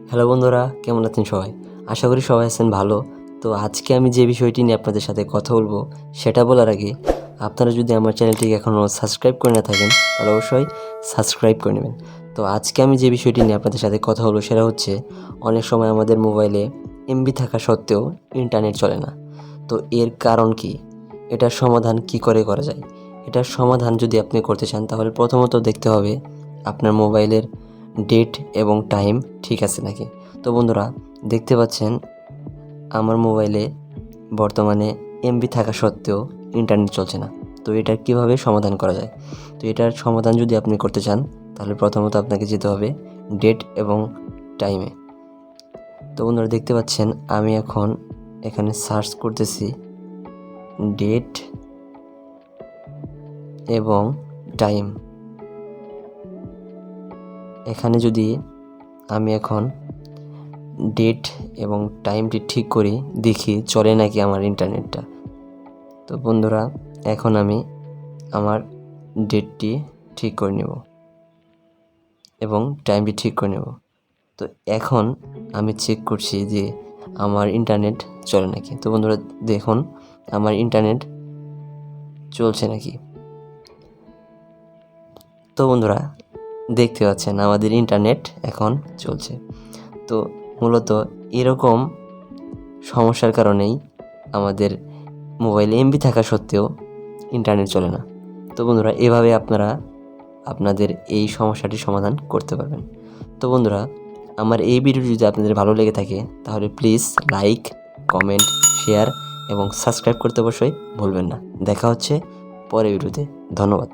Hello বন্ধুরা, কেমন আছেন সবাই? আশা করি সবাই আছেন ভালো। তো আজকে আমি যে বিষয়টি নিয়ে আপনাদের সাথে কথা বলবো সেটা বলার আগে আপনারা যদি আমার চ্যানেলটিকে এখনও সাবস্ক্রাইব করে না থাকেন তাহলে অবশ্যই সাবস্ক্রাইব করে নেবেন। তো আজকে আমি যে বিষয়টি নিয়ে আপনাদের সাথে কথা বলবো সেটা হচ্ছে অনেক সময় আমাদের মোবাইলে এমবি থাকা সত্ত্বেও ইন্টারনেট চলে না। তো এর কারণ কি? এটার সমাধান কি করে করা যায়? এটার সমাধান যদি আপনি করতে চান তাহলে প্রথমত দেখতে হবে আপনার মোবাইলের ডেট এবং টাইম ঠিক আছে নাকি। তো বন্ধুরা, দেখতে পাচ্ছেন আমার মোবাইলে বর্তমানে এমবি থাকা সত্ত্বেও ইন্টারনেট চলছে না। তো এটার কিভাবে সমাধান করা যায়? তো এটার সমাধান যদি আপনি করতে চান তাহলে প্রথমত আপনাকে যেতে হবে ডেট এবং টাইমে। তো বন্ধুরা, দেখতে পাচ্ছেন আমি এখন এখানে সার্চ করতেছি ডেট এবং টাইম। এখানে যদি আমি এখন ডেট এবং টাইমটি ঠিক করি, দেখি চলে নাকি আমার ইন্টারনেটটা। তো বন্ধুরা, এখন আমি আমার ডেটটি ঠিক করে নেব এবং টাইমটি ঠিক করে নেব। তো এখন আমি চেক করছি যে আমার ইন্টারনেট চলে নাকি। তো বন্ধুরা, দেখুন আমার ইন্টারনেট চলছে নাকি। তো বন্ধুরা, দেখতে পাচ্ছেন আমাদের ইন্টারনেট এখন চলছে। তো মূলত এরকম সমস্যার কারণেই আমাদের মোবাইলে এমবি থাকা সত্ত্বেও ইন্টারনেট চলে না। তো বন্ধুরা, এভাবে আপনারা আপনাদের এই সমস্যাটির সমাধান করতে পারবেন। তো বন্ধুরা, আমার এই ভিডিওটি যদি আপনাদের ভালো লেগে থাকে তাহলে প্লিজ লাইক, কমেন্ট, শেয়ার এবং সাবস্ক্রাইব করতে অবশ্যই ভুলবেন না। দেখা হচ্ছে পরের ভিডিওতে। ধন্যবাদ।